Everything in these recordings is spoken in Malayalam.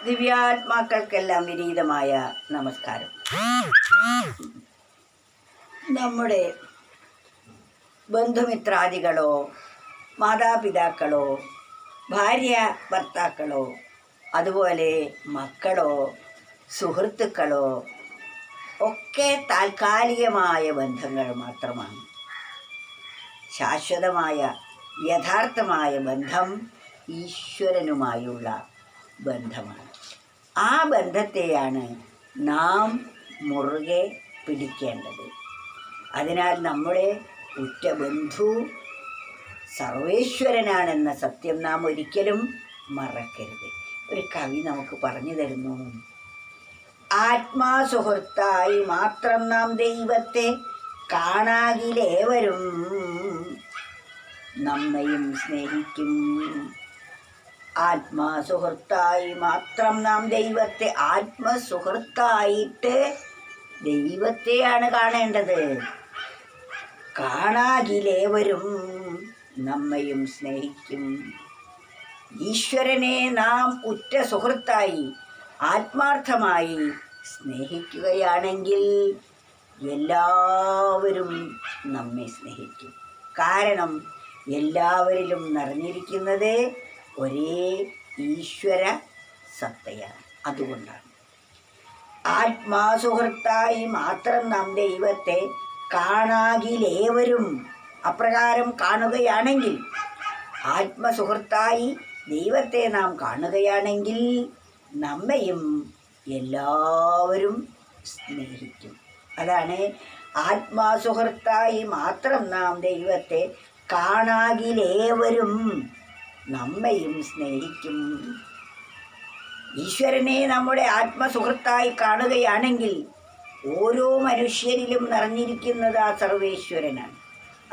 ദിവ്യാത്മാക്കൾക്കെല്ലാം വിനീതമായ നമസ്കാരം. നമ്മുടെ ബന്ധുമിത്രാദികളോ മാതാപിതാക്കളോ ഭാര്യ ഭർത്താക്കളോ അതുപോലെ മക്കളോ സുഹൃത്തുക്കളോ ഒക്കെ താൽക്കാലികമായ ബന്ധങ്ങൾ മാത്രമാണ്. ശാശ്വതമായ യഥാർത്ഥമായ ബന്ധം ഈശ്വരനുമായുള്ള ബന്ധമാണ്. ആ ബന്ധത്തെയാണ് നാം മുറുകെ പിടിക്കേണ്ടത്. അതിനാൽ നമ്മുടെ ഉറ്റ ബന്ധു സർവേശ്വരനാണെന്ന സത്യം നാം ഒരിക്കലും മറക്കരുത്. ഒരു കവി നമുക്ക് പറഞ്ഞു തരുന്നു: ആത്മാസുഹൃത്തായി മാത്രം നാം ദൈവത്തെ കാണാകിലേവരും നമ്മയും സ്നേഹിക്കും. ആത്മസുഹൃത്തായി മാത്രം നാം ദൈവത്തെ, ആത്മസുഹൃത്തായിട്ട് ദൈവത്തെയാണ് കാണേണ്ടത്. കാണാകിലേവരും നമ്മയും സ്നേഹിക്കും. ഈശ്വരനെ നാം ഉറ്റ സുഹൃത്തായി ആത്മാർത്ഥമായി സ്നേഹിക്കുകയാണെങ്കിൽ എല്ലാവരും നമ്മെ സ്നേഹിക്കും. കാരണം എല്ലാവരിലും നിറഞ്ഞിരിക്കുന്നത് ഒരേ ഈശ്വര സത്തയാണ്. അതുകൊണ്ടാണ് ആത്മാസുഹൃത്തായി മാത്രം നാം ദൈവത്തെ കാണാകിലേവരും. അപ്രകാരം കാണുകയാണെങ്കിൽ, ആത്മസുഹൃത്തായി ദൈവത്തെ നാം കാണുകയാണെങ്കിൽ നമ്മയും എല്ലാവരും സ്നേഹിക്കും. അതാണ് ആത്മാസുഹൃത്തായി മാത്രം നാം ദൈവത്തെ കാണാകിലേവരും നമ്മയും സ്നേഹിക്കും. ഈശ്വരനെ നമ്മുടെ ആത്മസുഹൃത്തായി കാണുകയാണെങ്കിൽ ഓരോ മനുഷ്യരിലും നിറഞ്ഞിരിക്കുന്നത് ആ സർവേശ്വരനാണ്.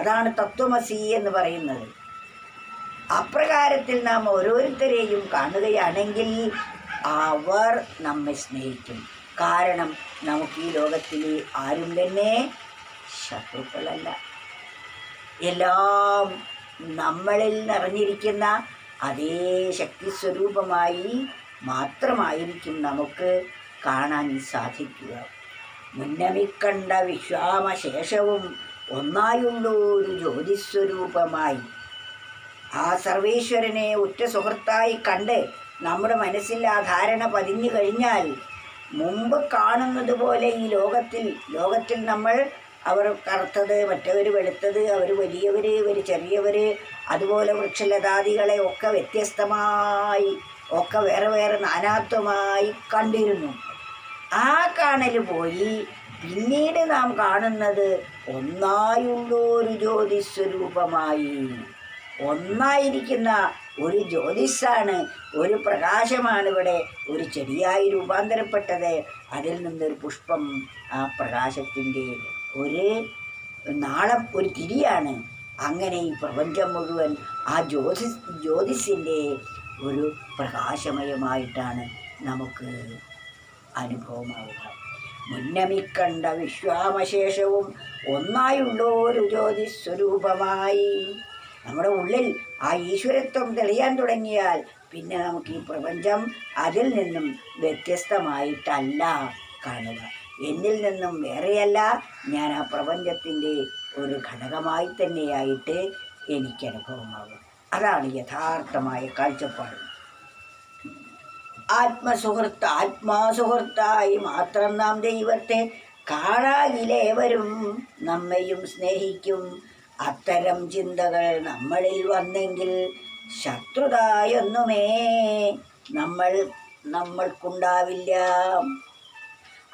അതാണ് തത്വമസി എന്ന് പറയുന്നത്. അപ്രകാരത്തിൽ നാം ഓരോരുത്തരെയും കാണുകയാണെങ്കിൽ അവർ നമ്മെ സ്നേഹിക്കും. കാരണം നമുക്ക് ഈ ലോകത്തിൽ ആരും തന്നെ ശത്രുക്കളല്ല. എല്ലാം നമ്മളിൽ നിറഞ്ഞിരിക്കുന്ന അതേ ശക്തി സ്വരൂപമായി മാത്രമായിരിക്കും നമുക്ക് കാണാൻ സാധിക്കുക. മുന്നമിക്കണ്ട വിശ്വാമശേഷവും ഒന്നായുള്ളൊരു ജ്യോതിസ്വരൂപമായി ആ സർവേശ്വരനെ ഉറ്റ സുഹൃത്തായി കണ്ട് നമ്മുടെ മനസ്സിൽ ആ ധാരണ പതിഞ്ഞു കഴിഞ്ഞാൽ മുമ്പ് കാണുന്നത് പോലെ ഈ ലോകത്തിൽ നമ്മൾ അവർ കറുത്തത്, മറ്റവർ വെളുത്തത്, അവർ വലിയവർ, ഇവർ ചെറിയവർ, അതുപോലെ വൃക്ഷലതാദികളെ ഒക്കെ വ്യത്യസ്തമായി, ഒക്കെ വേറെ വേറെ നാനാത്വമായി കണ്ടിരുന്നു. ആ കാണൽ പോയി പിന്നീട് നാം കാണുന്നത് ഒന്നായുള്ളൊരു ജ്യോതിസ്വരൂപമായി. ഒന്നായിരിക്കുന്ന ഒരു ജ്യോതിസാണ്, ഒരു പ്രകാശമാണ് ഇവിടെ ഒരു ചെടിയായി രൂപാന്തരപ്പെട്ടത്. അതിൽ നിന്നൊരു പുഷ്പം, ആ പ്രകാശത്തിൻ്റെ ഒരു നാളം, ഒരു തിരിയാണ്. അങ്ങനെ ഈ പ്രപഞ്ചം മുഴുവൻ ആ ജ്യോതിസിൻ്റെ ഒരു പ്രകാശമയമായിട്ടാണ് നമുക്ക് അനുഭവമാവുക. മുന്നമിക്കണ്ട വിശ്വാമശേഷവും ഒന്നായുള്ളൊരു ജ്യോതിസ്വരൂപമായി. നമ്മുടെ ഉള്ളിൽ ആ ഈശ്വരത്വം തെളിയാൻ തുടങ്ങിയാൽ പിന്നെ നമുക്ക് ഈ പ്രപഞ്ചം അതിൽ നിന്നും വ്യത്യസ്തമായിട്ടല്ല കാണുക. എന്നിൽ നിന്നും വേറെയല്ല, ഞാൻ ആ പ്രപഞ്ചത്തിൻ്റെ ഒരു ഘടകമായി തന്നെയായിട്ട് എനിക്ക് അനുഭവമാകും. അതാണ് യഥാർത്ഥമായ കാഴ്ചപ്പാട്. ആത്മാസുഹൃത്തായി മാത്രം നാം ദൈവത്തെ കാണാകിലേവരും നമ്മയും സ്നേഹിക്കും. അത്തരം ചിന്തകൾ നമ്മളിൽ വന്നെങ്കിൽ ശത്രുതായൊന്നുമേ നമ്മൾക്കുണ്ടാവില്ല.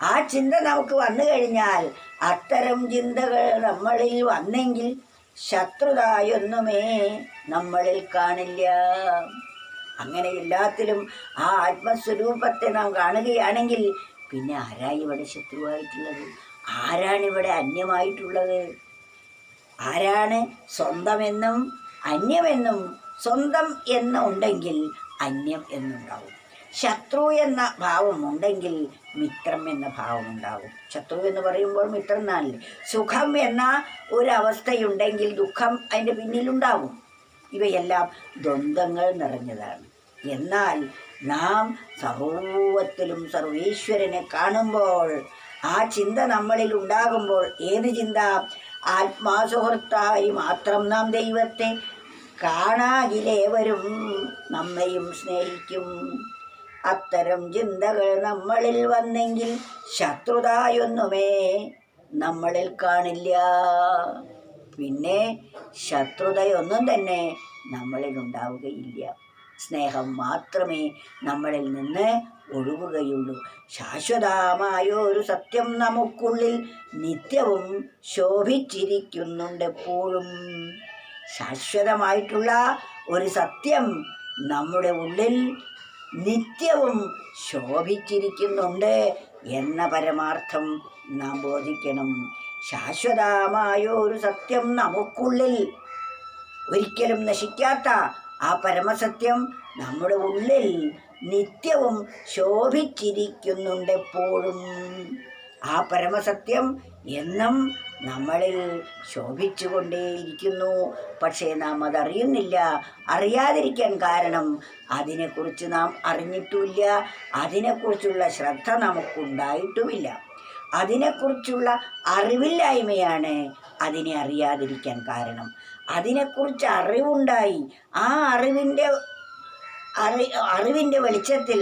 ആ ചിന്ത നമുക്ക് വന്നു കഴിഞ്ഞാൽ, അത്തരം ചിന്തകൾ നമ്മളിൽ വന്നെങ്കിൽ ശത്രുതായൊന്നുമേ നമ്മളിൽ കാണില്ല. അങ്ങനെ എല്ലാത്തിലും ആ ആത്മസ്വരൂപത്തെ നാം കാണുകയാണെങ്കിൽ പിന്നെ ആരാണ് ഇവിടെ ശത്രുവായിട്ടുള്ളത്? ആരാണിവിടെ അന്യമായിട്ടുള്ളത്? ആരാണ് സ്വന്തമെന്നും അന്യമെന്നും? സ്വന്തം എന്നുണ്ടെങ്കിൽ അന്യം എന്നുണ്ടാവും. ശത്രു എന്ന ഭാവം ഉണ്ടെങ്കിൽ മിത്രം എന്ന ഭാവം ഉണ്ടാവും. ശത്രു എന്ന് പറയുമ്പോൾ മിത്രം എന്നാണല്ലേ. സുഖം എന്ന ഒരവസ്ഥയുണ്ടെങ്കിൽ ദുഃഖം അതിൻ്റെ പിന്നിലുണ്ടാവും. ഇവയെല്ലാം ദ്വന്ദ്ങ്ങൾ നിറഞ്ഞതാണ്. എന്നാൽ നാം സർവത്തിലും സർവീശ്വരനെ കാണുമ്പോൾ, ആ ചിന്ത നമ്മളിൽ ഉണ്ടാകുമ്പോൾ, ഏത് ചിന്ത? ആത്മാസുഹൃത്തായി മാത്രം നാം ദൈവത്തെ കാണാകിലേവരും നമ്മയും സ്നേഹിക്കും. അത്തരം ചിന്തകൾ നമ്മളിൽ വന്നെങ്കിൽ ശത്രുതായൊന്നുമേ നമ്മളിൽ കാണില്ല. പിന്നെ ശത്രുതയൊന്നും തന്നെ നമ്മളിൽ ഉണ്ടാവുകയില്ല. സ്നേഹം മാത്രമേ നമ്മളിൽ നിന്ന് ഒഴുകുകയുള്ളൂ. ശാശ്വതമായൊരു സത്യം നമുക്കുള്ളിൽ നിത്യവും ശോഭിച്ചിരിക്കുന്നുണ്ട് എപ്പോഴും. ശാശ്വതമായിട്ടുള്ള ഒരു സത്യം നമ്മുടെ ഉള്ളിൽ നിത്യവും ശോഭിച്ചിരിക്കുന്നുണ്ട് എന്ന പരമാർത്ഥം നാം ബോധിക്കണം. ശാശ്വതമായൊരു സത്യം നമുക്കുള്ളിൽ, ഒരിക്കലും നശിക്കാത്ത ആ പരമസത്യം നമ്മുടെ ഉള്ളിൽ നിത്യവും ശോഭിച്ചിരിക്കുന്നുണ്ട് എപ്പോഴും. ആ പരമസത്യം എന്നും നമ്മളിൽ ശോഭിച്ചുകൊണ്ടേയിരിക്കുന്നു. പക്ഷേ നാം അതറിയുന്നില്ല. അറിയാതിരിക്കാൻ കാരണം അതിനെക്കുറിച്ച് നാം അറിഞ്ഞിട്ടുമില്ല, അതിനെക്കുറിച്ചുള്ള ശ്രദ്ധ നമുക്കുണ്ടായിട്ടുമില്ല. അതിനെക്കുറിച്ചുള്ള അറിവില്ലായ്മയാണ് അതിനെ അറിയാതിരിക്കാൻ കാരണം. അതിനെക്കുറിച്ച് അറിവുണ്ടായി, ആ അറിവിൻ്റെ വെളിച്ചത്തിൽ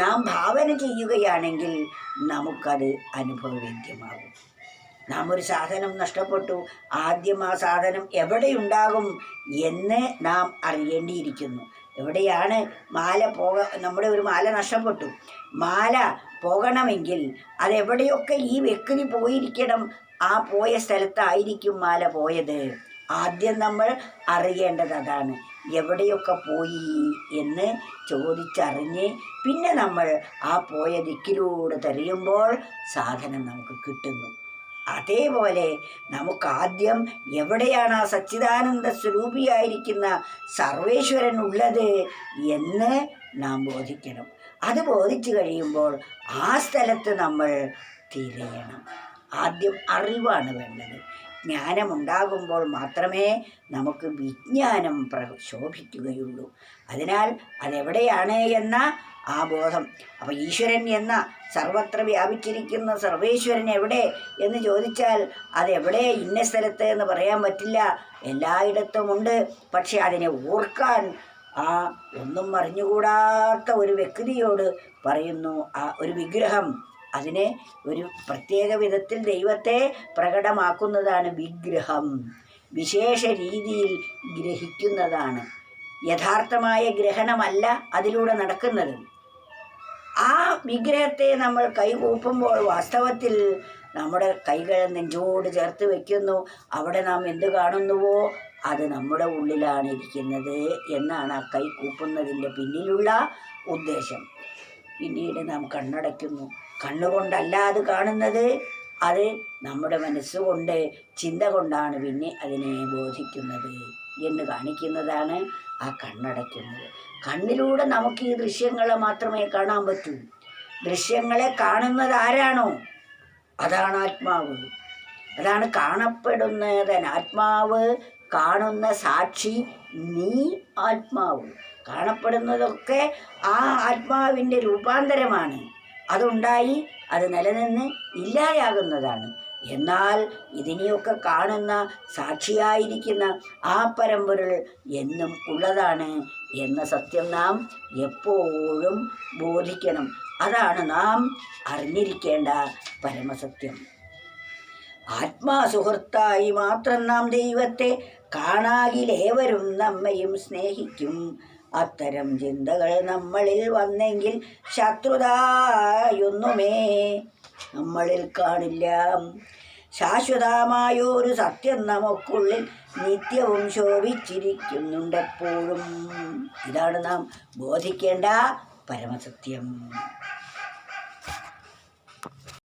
നാം ഭാവന ചെയ്യുകയാണെങ്കിൽ നമുക്കത് അനുഭവവേദ്യമാകും. നാം ഒരു സാധനം നഷ്ടപ്പെട്ടു, ആദ്യം ആ സാധനം എവിടെയുണ്ടാകും എന്ന് നാം അറിയേണ്ടിയിരിക്കുന്നു. എവിടെയാണ് നമ്മുടെ ഒരു മാല നഷ്ടപ്പെട്ടു. മാല പോകണമെങ്കിൽ അതെവിടെയൊക്കെ ഈ വ്യക്തി പോയിരിക്കണം, ആ പോയ സ്ഥലത്തായിരിക്കും മാല പോയത്. ആദ്യം നമ്മൾ അറിയേണ്ടത് അതാണ്. എവിടെയൊക്കെ പോയി എന്ന് ചോദിച്ചറിഞ്ഞ് പിന്നെ നമ്മൾ ആ പോയ ദിക്കിലൂടെ തെരയുമ്പോൾ സാധനം നമുക്ക് കിട്ടുന്നു. അതേപോലെ നമുക്കാദ്യം എവിടെയാണ് ആ സച്ചിദാനന്ദ സ്വരൂപിയായിരിക്കുന്ന സർവേശ്വരൻ ഉള്ളത് എന്ന് നാം ബോധിക്കണം. അത് ബോധിച്ചു കഴിയുമ്പോൾ ആ സ്ഥലത്ത് നമ്മൾ തിരയണം. ആദ്യം അറിവാണ് വേണ്ടത്. ജ്ഞാനമുണ്ടാകുമ്പോൾ മാത്രമേ നമുക്ക് വിജ്ഞാനം ശോഭിക്കുകയുള്ളൂ. അതിനാൽ അതെവിടെയാണ് എന്ന ആ ബോധം. അപ്പം ഈശ്വരൻ എന്ന സർവത്ര വ്യാപിച്ചിരിക്കുന്ന സർവേശ്വരൻ എവിടെ എന്ന് ചോദിച്ചാൽ അതെവിടെ, ഇന്ന സ്ഥലത്ത് എന്ന് പറയാൻ പറ്റില്ല. എല്ലായിടത്തുമുണ്ട്. പക്ഷെ അതിനെ ഓർക്കാൻ ആ ഒന്നും അറിഞ്ഞുകൂടാത്ത ഒരു വ്യക്തിയോട് പറയുന്നു, ആ ഒരു വിഗ്രഹം, അതിനെ ഒരു പ്രത്യേക വിധത്തിൽ ദൈവത്തെ പ്രകടമാക്കുന്നതാണ് വിഗ്രഹം. വിശേഷ രീതിയിൽ ഗ്രഹിക്കുന്നതാണ്. യഥാർത്ഥമായ ഗ്രഹണമല്ല അതിലൂടെ നടക്കുന്നത്. ആ വിഗ്രഹത്തെ നമ്മൾ കൈകൂപ്പുമ്പോൾ വാസ്തവത്തിൽ നമ്മുടെ കൈകൾ നെഞ്ചോട് ചേർത്ത് വയ്ക്കുന്നു. അവിടെ നാം എന്ത് കാണുന്നുവോ അത് നമ്മുടെ ഉള്ളിലാണ് ഇരിക്കുന്നത് എന്നാണ് ആ കൈ കൂപ്പുന്നതിൻ്റെ പിന്നിലുള്ള ഉദ്ദേശം. പിന്നീട് നാം കണ്ണടയ്ക്കുന്നു. കണ്ണുകൊണ്ടല്ല അത് കാണുന്നത്, അത് നമ്മുടെ മനസ്സുകൊണ്ട്, ചിന്ത കൊണ്ടാണ് പിന്നെ അതിനെ ബോധിക്കുന്നത് എന്ന് കാണിക്കുന്നതാണ് ആ കണ്ണടയ്ക്കുന്നത്. കണ്ണിലൂടെ നമുക്ക് ഈ ദൃശ്യങ്ങളെ മാത്രമേ കാണാൻ പറ്റൂ. ദൃശ്യങ്ങളെ കാണുന്നത് ആരാണോ അതാണ് ആത്മാവ്, അതാണ് കാണപ്പെടുന്നത്. ആത്മാവ് കാണുന്ന സാക്ഷി നീ ആത്മാവ്. കാണപ്പെടുന്നതൊക്കെ ആ ആത്മാവിൻ്റെ രൂപാന്തരമാണ്. അതുണ്ടായി അത് നിലനിന്ന് ഇല്ലാതാകുന്നതാണ്. എന്നാൽ ഇതിനെയൊക്കെ കാണുന്ന സാക്ഷിയായിരിക്കുന്ന ആ പരമ്പൊരുൾ എന്നും ഉള്ളതാണ് എന്ന സത്യം നാം എപ്പോഴും ബോധിക്കണം. അതാണ് നാം അറിഞ്ഞിരിക്കേണ്ട പരമസത്യം. ആത്മാസുഹൃത്തായി മാത്രം നാം ദൈവത്തെ കാണാകിലേവരും നമ്മയും സ്നേഹിക്കും. അത്തരം ചിന്തകൾ നമ്മളിൽ വന്നെങ്കിൽ ശത്രുതായൊന്നുമേ നമ്മളിൽ കാണില്ല. ശാശ്വതമായൊരു സത്യം നമുക്കുള്ളിൽ നിത്യവും ശോഭിച്ചിരിക്കുന്നുണ്ടെപ്പോഴും. ഇതാണ് നാം ബോധിക്കേണ്ട പരമസത്യം.